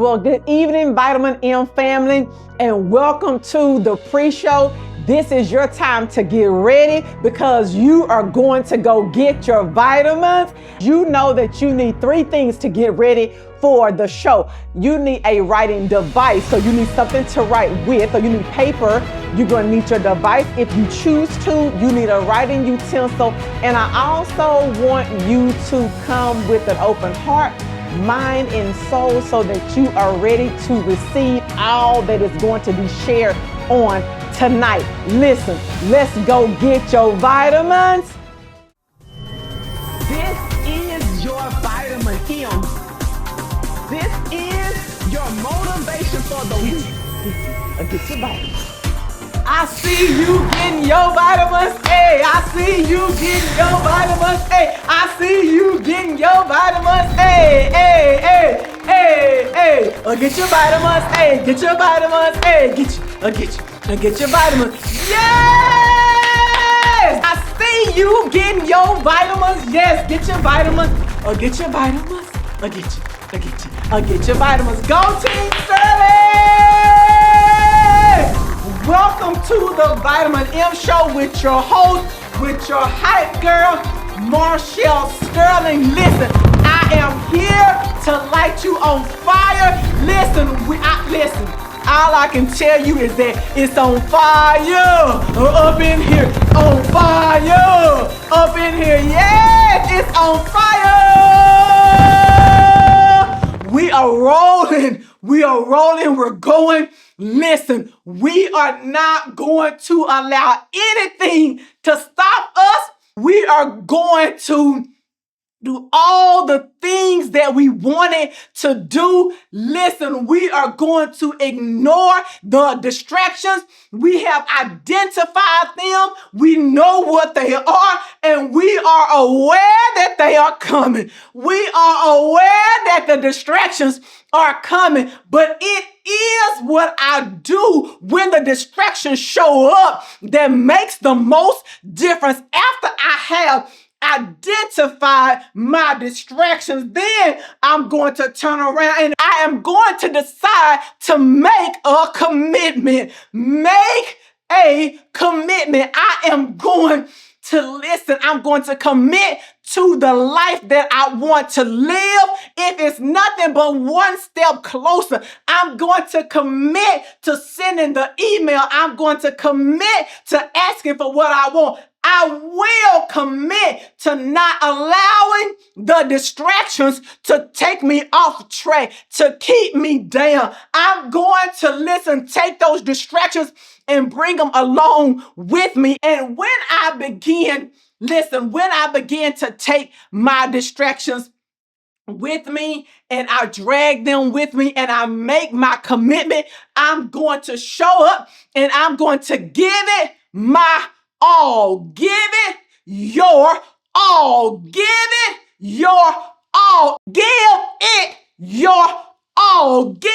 Well, good evening, Vitamin M family, and welcome to the pre-show. This is your time to get ready because you are going to go get your vitamins. You know that you need 3 things to get ready for the show. You need a writing device, so you need something to write with, or you need paper. You're going to need your device. If you choose to, you need a writing utensil. And I also want you to come with an open heart, mind, and soul so that you are ready to receive all that is going to be shared on tonight. Listen, let's go get your vitamins. This is your vitamin M. This is your motivation for the week. Get your vitamins. I see you getting your vitamins. Hey, I see you getting your vitamins. Hey, I see you getting your vitamins. Hey, hey, hey, hey, hey. Get your vitamins. Hey, get your vitamins. Hey, get your vitamins. Yes! I see you getting your vitamins. Yes, get your vitamins. Get your vitamins. Get your vitamins. Go Team Sterling! Welcome to the Vitamin M Show with your host, with your hype girl, Marshall Sterling. Listen, I am here to light you on fire. Listen, all I can tell you is that it's on fire up in here, on fire up in here. Yes, it's on fire. We are rolling. We're going. Listen, we are not going to allow anything to stop us. We are going to do all the things that we wanted to do. Listen, we are going to ignore the distractions. We have identified them. We know what they are, and we are aware that they are coming. We are aware that the distractions are coming, but it is what I do when the distractions show up that makes the most difference. After I have identify my distractions, then I'm going to turn around and I am going to decide to make a commitment. Make a commitment. I am going to listen. I'm going to commit to the life that I want to live. If it's nothing but one step closer, I'm going to commit to sending the email. I'm going to commit to asking for what I want. I will commit to not allowing the distractions to take me off track, to keep me down. I'm going to take those distractions and bring them along with me. And when I begin to take my distractions with me and I drag them with me and I make my commitment, I'm going to show up and I'm going to give it my all. Give it your all. Give it your all. Give it your all. Give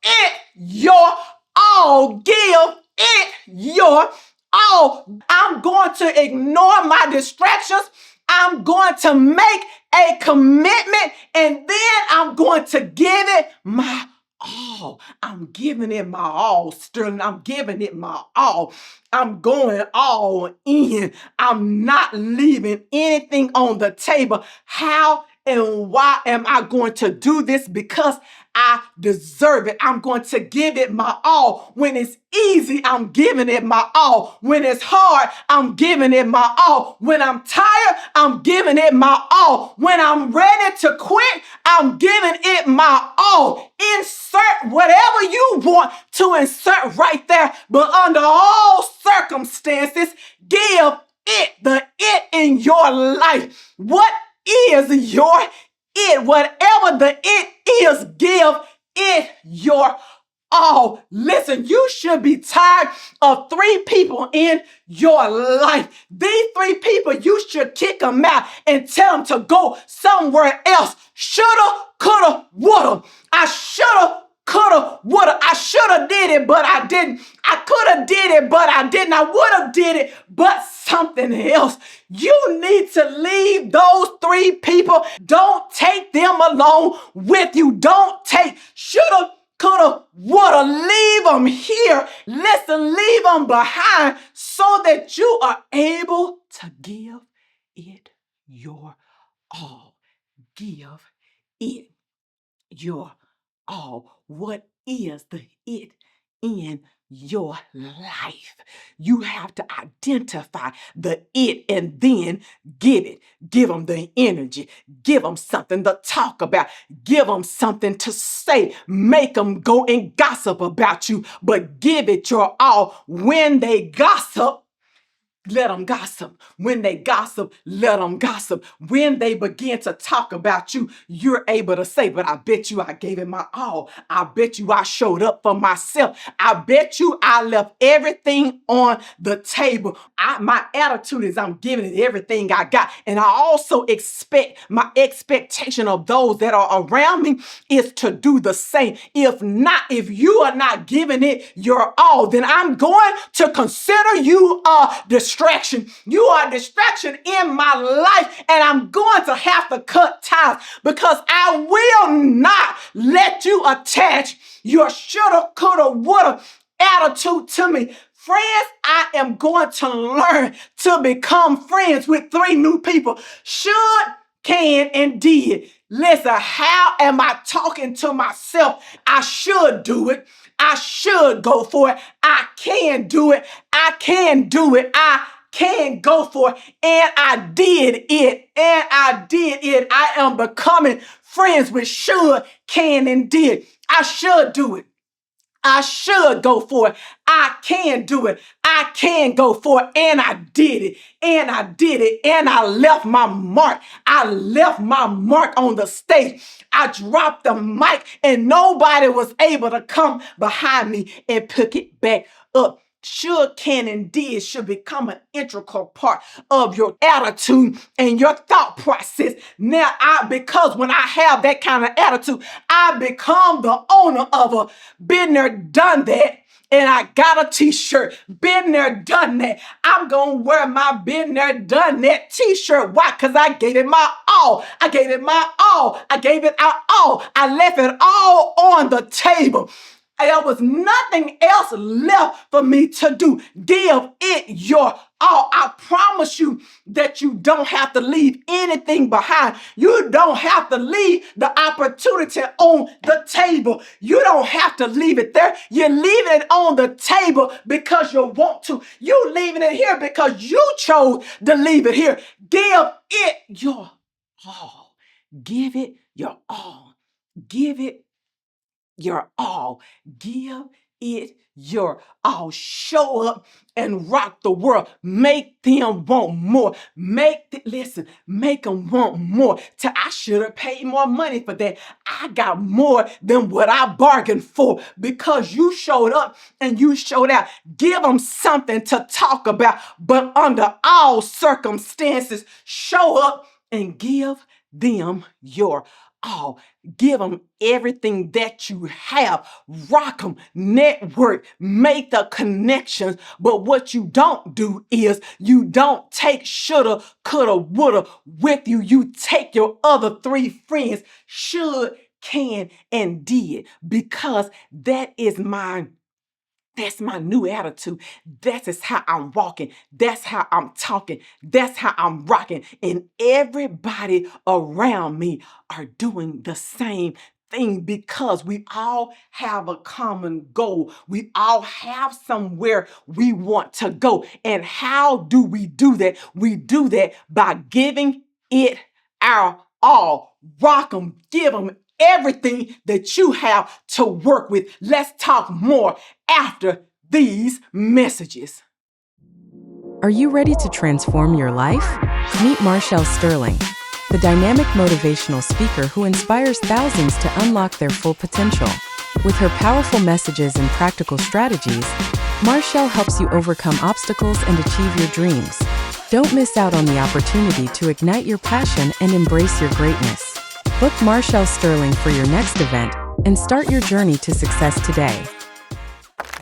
it your all. Give it your all. I'm going to ignore my distractions. I'm going to make a commitment, and then I'm going to give it my all. I'm giving it my all, Sterling. I'm giving it my all. I'm going all in. I'm not leaving anything on the table. How and why am I going to do this? Because I deserve it. I'm going to give it my all. When it's easy, I'm giving it my all. When it's hard, I'm giving it my all. When I'm tired, I'm giving it my all. When I'm ready to quit, I'm giving it my all. Insert whatever you want to insert right there, but under all circumstances, give it the it in your life. What is your it? Whatever the it is, give it your all. Listen, you should be tired of 3 people in your life. These 3 people, you should kick them out and tell them to go somewhere else. Shoulda, coulda, woulda. I shoulda coulda, woulda. I shoulda did it, but I didn't. I coulda did it, but I didn't. I woulda did it, but something else. You need to leave those 3 people. Don't take them along with you. Don't take shoulda, coulda, woulda. Leave them here. Listen, leave them behind so that you are able to give it your all. Give it your all. What is the it in your life? You have to identify the it and then give it. Give them the energy. Give them something to talk about. Give them something to say. Make them go and gossip about you, but give it your all. When they gossip, let them gossip. When they gossip, let them gossip. When they begin to talk about you, you're able to say, but I bet you I gave it my all. I bet you I showed up for myself. I bet you I left everything on the table. My attitude is I'm giving it everything I got. And I also expect, my expectation of those that are around me is to do the same. If not, if you are not giving it your all, then I'm going to consider you a distraction. You are a distraction in my life, and I'm going to have to cut ties because I will not let you attach your shoulda, coulda, woulda attitude to me. Friends, I am going to learn to become friends with 3 new people. Should, can, and did. Listen, how am I talking to myself? I should do it. I should go for it. I can do it. I can do it. I can go for it. And I did it. And I did it. I am becoming friends with should, can, and did. I should do it. I should go for it. I can do it. I can go for it. And I did it. And I did it. And I left my mark. I left my mark on the stage. I dropped the mic and nobody was able to come behind me and pick it back up. Should, can, and did should become an integral part of your attitude and your thought process. Now, because when I have that kind of attitude, I become the owner of a been there, done that. And I got a t-shirt, been there, done that. I'm going to wear my been there, done that t-shirt. Why? Because I gave it my all. I gave it my all. I gave it our all. I left it all on the table. There was nothing else left for me to do. Give it your all. I promise you that you don't have to leave anything behind. You don't have to leave the opportunity on the table. You don't have to leave it there. You're leaving it on the table because you want to. You leaving it here because you chose to leave it here. Give it your all. Give it your all. Give it your all. Give it your all. Show up and rock the world. Make them want more. Make them want more. I should have paid more money for that. I got more than what I bargained for because you showed up and you showed out. Give them something to talk about, but under all circumstances, show up and give them your all. Give them everything that you have. Rock them, network, make the connections. But what you don't do is you don't take shoulda, coulda, woulda with you. You take your other 3 friends, should, can, and did, because that's my new attitude. That is how I'm walking. That's how I'm talking. That's how I'm rocking. And everybody around me are doing the same thing because we all have a common goal. We all have somewhere we want to go. And how do we do that? We do that by giving it our all. Rock them, give them everything that you have to work with. Let's talk more after these messages. Are you ready to transform your life? Meet Marshall Sterling, the dynamic motivational speaker who inspires thousands to unlock their full potential. With her powerful messages and practical strategies, Marshall helps you overcome obstacles and achieve your dreams. Don't miss out on the opportunity to ignite your passion and embrace your greatness. Book Marshall Sterling for your next event and start your journey to success today.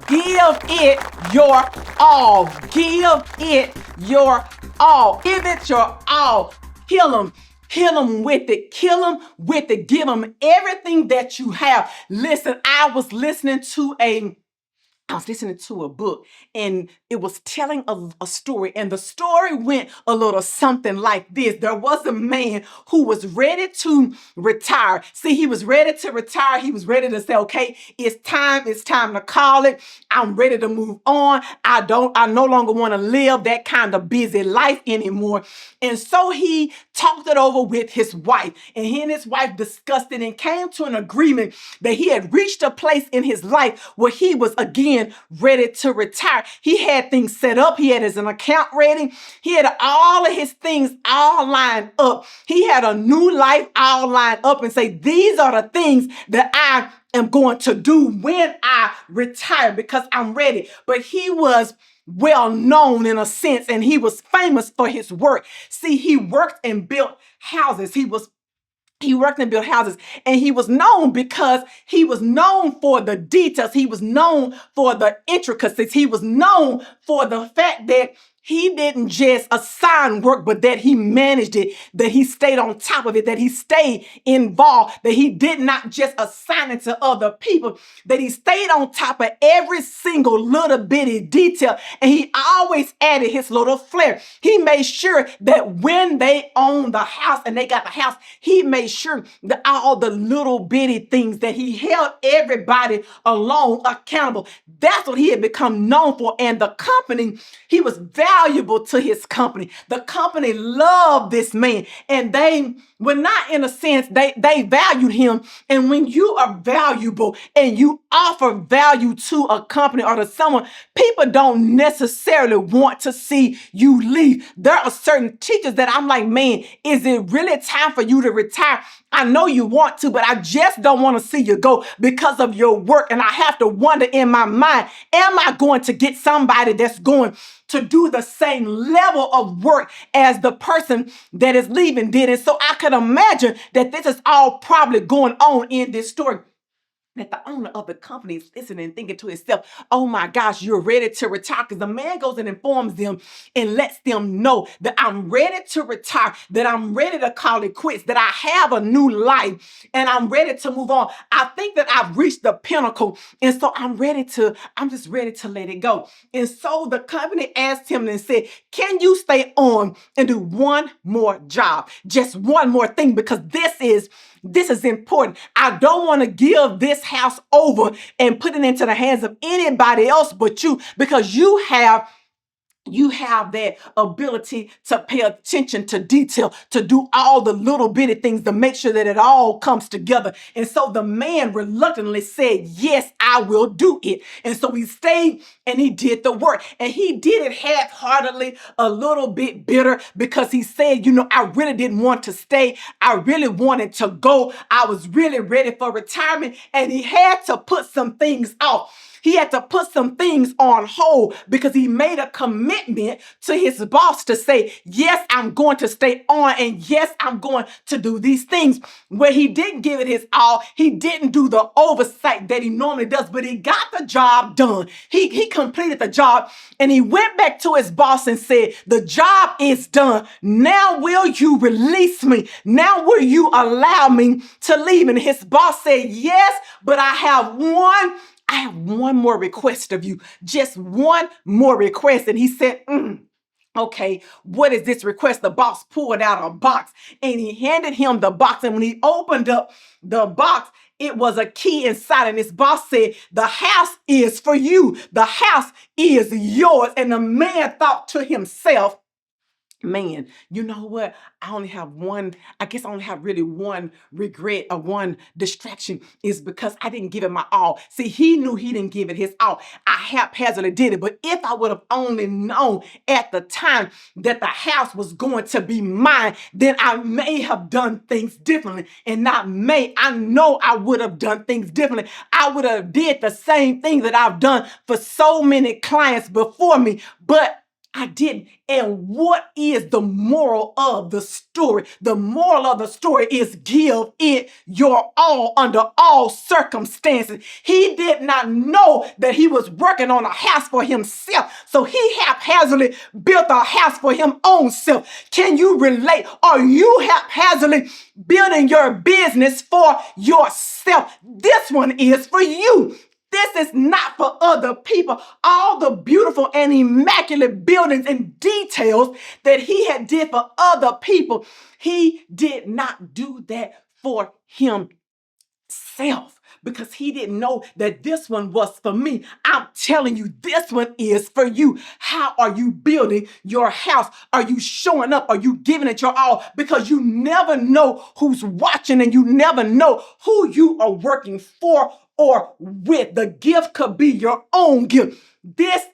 Give it your all. Give it your all. Give it your all. Kill them. Kill them with it. Kill them with it. Give them everything that you have. Listen, I was listening to a book, and it was telling a story, and the story went a little something like this. There was a man who was ready to retire. See, he was ready to retire. He was ready to say, okay, it's time to call it. I'm ready to move on. I no longer want to live that kind of busy life anymore. And so he talked it over with his wife, and he and his wife discussed it and came to an agreement that he had reached a place in his life where he was again ready to retire. He had things set up. He had an account ready. He had all of his things all lined up. He had a new life all lined up and say, these are the things that I am going to do when I retire because I'm ready. But he was well known in a sense, and he was famous for his work. See, he worked and built houses. He worked and built houses, and he was known because he was known for the details. He was known for the intricacies. He was known for the fact that he didn't just assign work, but that he managed it, that he stayed on top of it, that he stayed involved, that he did not just assign it to other people, that he stayed on top of every single little bitty detail, and he always added his little flair. He made sure that when they owned the house and they got the house, he made sure that all the little bitty things that he held everybody along accountable. That's what he had become known for, and the company, he was valuable to his company. The company loved this man, and they were not, in a sense, they valued him. And when you are valuable and you offer value to a company or to someone, people don't necessarily want to see you leave. There are certain teachers that I'm like, man, is it really time for you to retire? I know you want to, but I just don't want to see you go because of your work. And I have to wonder in my mind, am I going to get somebody that's going to do the same level of work as the person that is leaving did? And so I could imagine that this is all probably going on in this story, that the owner of the company is listening and thinking to himself, oh my gosh, you're ready to retire. Because the man goes and informs them and lets them know that I'm ready to retire, that I'm ready to call it quits, that I have a new life and I'm ready to move on. I think that I've reached the pinnacle. And so I'm just ready to let it go. And so the company asked him and said, can you stay on and do one more job? Just one more thing, because this is important. I don't want to give this house over and put it into the hands of anybody else but you, because you have that ability to pay attention to detail, to do all the little bitty things to make sure that it all comes together. And so the man reluctantly said, yes, I will do it. And so he stayed and he did the work, and he did it half-heartedly, a little bit bitter, because he said, I really didn't want to stay. I really wanted to go. I was really ready for retirement, and he had to put some things off. He had to put some things on hold because he made a commitment to his boss to say, yes, I'm going to stay on, and yes, I'm going to do these things. Where he didn't give it his all, he didn't do the oversight that he normally does, but he got the job done. He completed the job, and he went back to his boss and said, the job is done. Now will you release me? Now will you allow me to leave? And his boss said, yes, but I have one more request of you, just one more request. And he said, okay, what is this request? The boss pulled out a box and he handed him the box. And when he opened up the box, it was a key inside. And his boss said, the house is for you. The house is yours. And the man thought to himself, man, you know what? I only have really one regret or one distraction, is because I didn't give it my all. See, he knew he didn't give it his all. I haphazardly did it. But if I would have only known at the time that the house was going to be mine, then I may have done things differently. And I know I would have done things differently. I would have did the same thing that I've done for so many clients before me. But I didn't. And what is the moral of the story? The moral of the story is give it your all under all circumstances. He did not know that he was working on a house for himself. So he haphazardly built a house for his own self. Can you relate? Are you haphazardly building your business for yourself? This one is for you. This is not for other people. All the beautiful and immaculate buildings and details that he had did for other people, he did not do that for himself because he didn't know that this one was for me. I'm telling you, this one is for you. How are you building your house? Are you showing up? Are you giving it your all? Because you never know who's watching and you never know who you are working for or with. The gift could be your own gift. This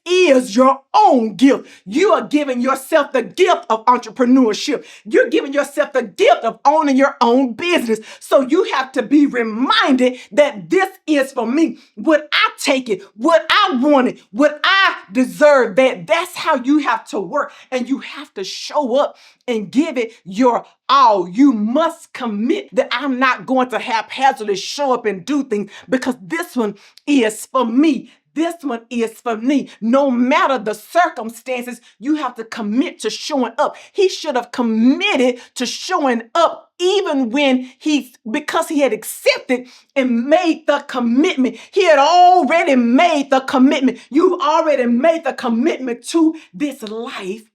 is your own gift. You are giving yourself the gift of entrepreneurship. You're giving yourself the gift of owning your own business. So you have to be reminded that this is for me. Would I take it? Would I want it? Would I deserve that? That's how you have to work. And you have to show up and give it your all. You must commit that I'm not going to haphazardly show up and do things because this one is for me. This one is for me. No matter the circumstances, you have to commit to showing up. He should have committed to showing up even when because he had accepted and made the commitment. He had already made the commitment. You've already made the commitment to this life.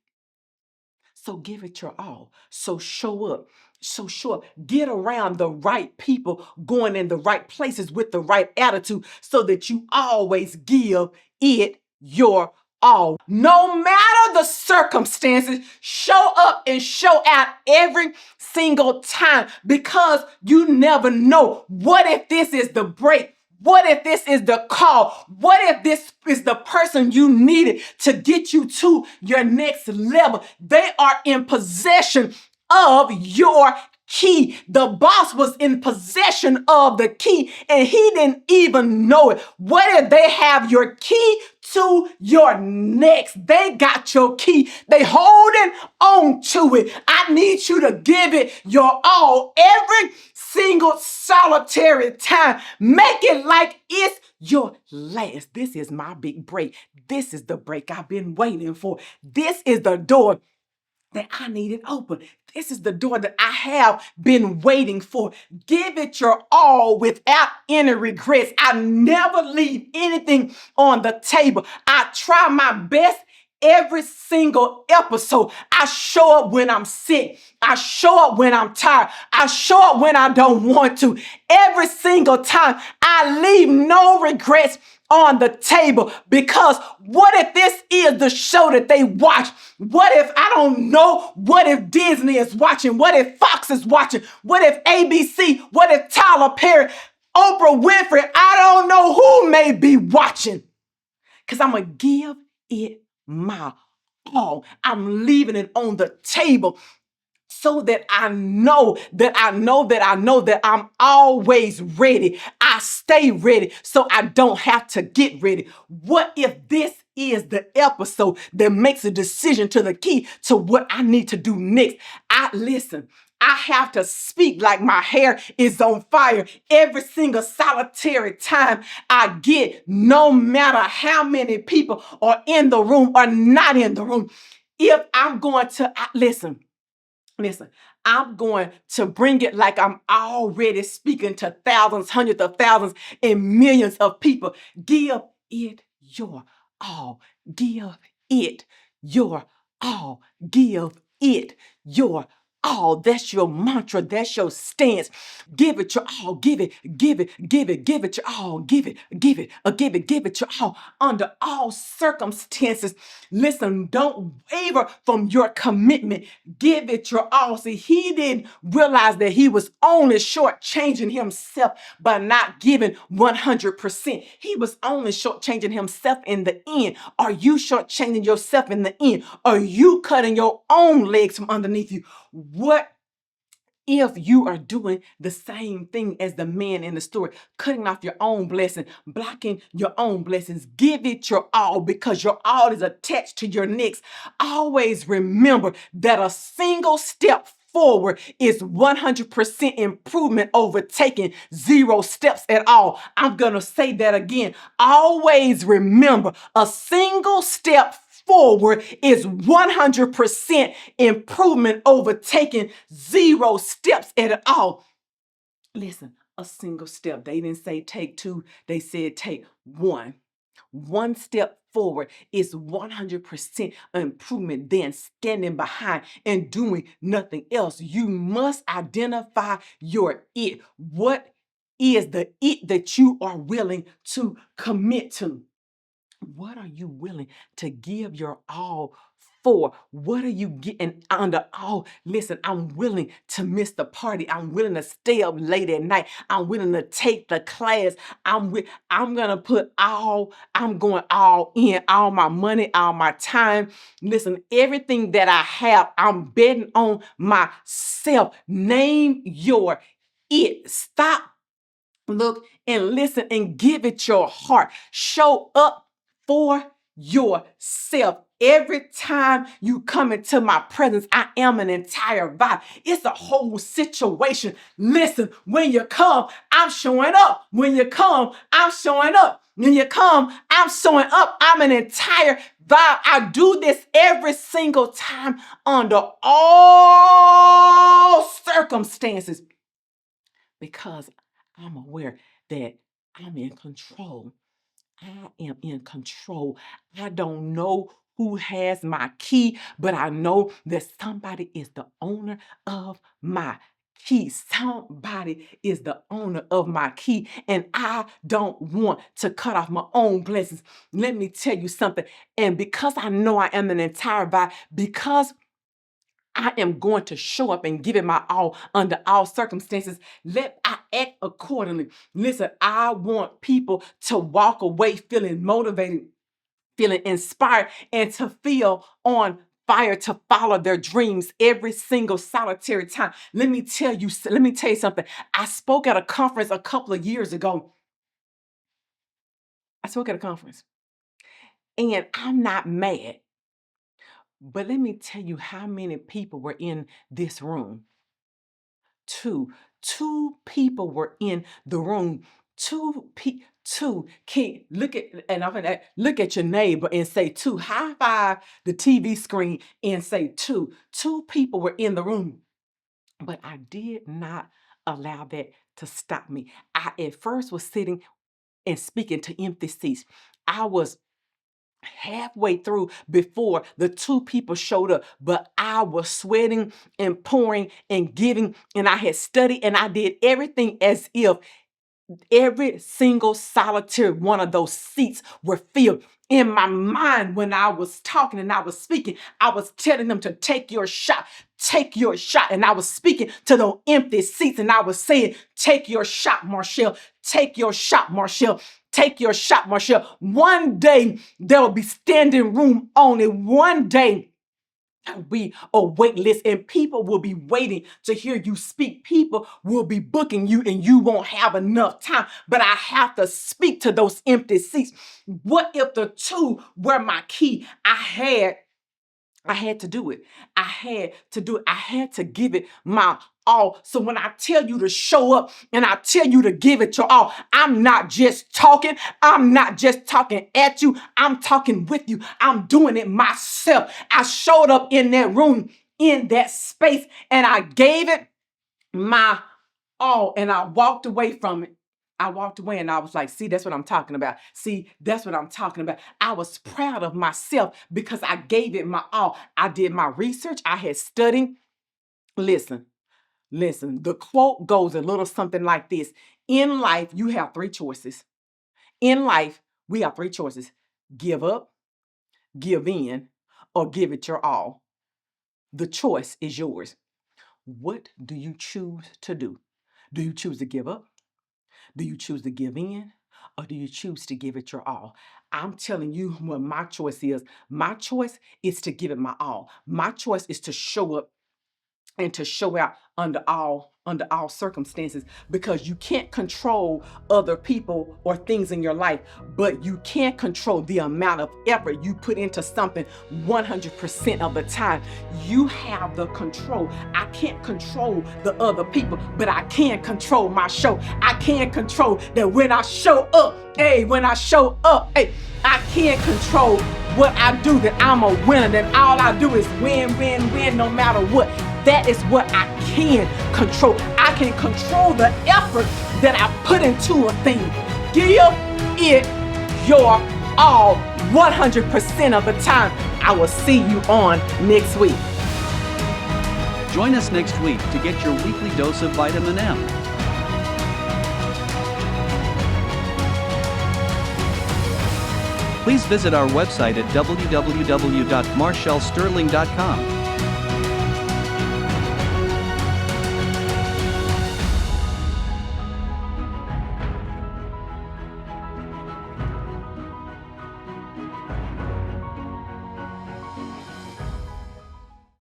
So give it your all. So show up. So sure, get around the right people, going in the right places with the right attitude so that you always give it your all. No matter the circumstances, show up and show out every single time because you never know. What if this is the break? What if this is the call? What if this is the person you needed to get you to your next level? They are in possession of your key. The boss was in possession of the key and he didn't even know it. What if they have your key to your next? They got your key. They holding on to it. I need you to give it your all every single solitary time. Make it like it's your last. This is my big break. This is the break I've been waiting for. This is the door that I needed open. This is the door that I have been waiting for. Give it your all without any regrets. I never leave anything on the table. I try my best every single episode. I show up when I'm sick. I show up when I'm tired. I show up when I don't want to. Every single time, I leave no regrets on the table because what if this is the show that they watch? What if I don't know? What if Disney is watching? What if Fox is watching? What if ABC? What if Tyler Perry? Oprah Winfrey? I don't know who may be watching because I'm going to give it my all. I'm leaving it on the table so that I know that I'm always ready. I stay ready so I don't have to get ready. What if this is the episode that makes a decision to the key to what I need to do next? I have to speak like my hair is on fire every single solitary time I get, no matter how many people are in the room or not in the room. If I'm going to, listen, I'm going to bring it like I'm already speaking to thousands, hundreds of thousands, and millions of people. Give it your all. Give it your all. Give it your all. That's your mantra. That's your stance. Give it your all. Give it your all. Give it your all. Under all circumstances, listen, don't waver from your commitment. Give it your all. See, he didn't realize that he was only shortchanging himself by not giving 100%. He was only shortchanging himself in the end. Are you shortchanging yourself in the end? Are you cutting your own legs from underneath you? What if you are doing the same thing as the man in the story, cutting off your own blessing, blocking your own blessings, give it your all because your all is attached to your next. Always remember that a single step forward is 100% improvement over taking 0 steps at all. I'm going to say that again. Always remember a single step forward is 100% improvement over taking 0 steps at all. Listen, a single step. They didn't say take 2, they said take 1. One step forward is 100% improvement than standing behind and doing nothing else. You must identify your it. What is the it that you are willing to commit to? What are you willing to give your all for? What are you getting under all? Listen, I'm willing to miss the party. I'm willing to stay up late at night. I'm willing to take the class. I'm gonna put I'm going all in, all my money, all my time. Listen, everything that I have, I'm betting on myself. Name your it. Stop, look, and listen and give it your heart. Show up for yourself. Every time you come into my presence, I am an entire vibe. It's a whole situation. Listen, when you come, I'm showing up. When you come, I'm showing up. When you come, I'm showing up. I'm an entire vibe. I do this every single time under all circumstances because I'm aware that I'm in control. I am in control. I don't know who has my key, but I know that somebody is the owner of my key. Somebody is the owner of my key, and I don't want to cut off my own blessings. Let me tell you something. And because I know I am an entire vibe, because I am going to show up and give it my all under all circumstances. Let I act accordingly. Listen, I want people to walk away feeling motivated, feeling inspired, and to feel on fire to follow their dreams every single solitary time. Let me tell you something. I spoke at a conference a couple of years ago. I spoke at a conference, and I'm not mad. But let me tell you how many people were in this room. Two people were in the room. Two. Can look at, and I'm gonna look at your neighbor and say two. High five the TV screen and say two. Two people were in the room, but I did not allow that to stop me. I at first was sitting and speaking to empty seats. I was halfway through before the two people showed up, but I was sweating and pouring and giving, and I had studied and I did everything as if every single solitary one of those seats were filled. In my mind, when I was talking and I was speaking, I was telling them to take your shot, take your shot. And I was speaking to those empty seats and I was saying, take your shot, Marshall, take your shot, Marshall. Take your shot, Marshall. One day there will be standing room only. One day be a wait list and people will be waiting to hear you speak. People will be booking you and you won't have enough time. But I have to speak to those empty seats. What if the two were my key? I had to do it. I had to do it. I had to give it my all. So when I tell you to show up and I tell you to give it your all, I'm not just talking. I'm not just talking at you. I'm talking with you. I'm doing it myself. I showed up in that room, in that space, and I gave it my all. And I walked away from it. I walked away and I was like, see, that's what I'm talking about. See, that's what I'm talking about. I was proud of myself because I gave it my all. I did my research. I had studied. Listen, the quote goes a little something like this. In life, you have 3 choices. In life, we have 3 choices. Give up, give in, or give it your all. The choice is yours. What do you choose to do? Do you choose to give up? Do you choose to give in? Or do you choose to give it your all? I'm telling you what my choice is. My choice is to give it my all. My choice is to show up and to show out under all circumstances, because you can't control other people or things in your life, but you can control the amount of effort you put into something 100% of the time. You have the control. I can't control the other people, but I can control my show. I can control that when I show up, I can't control what I do, that I'm a winner, that all I do is win, win, win, no matter what. That is what I can control. I can control the effort that I put into a thing. Give it your all 100% of the time. I will see you on next week. Join us next week to get your weekly dose of vitamin M. Please visit our website at www.marshallsterling.com.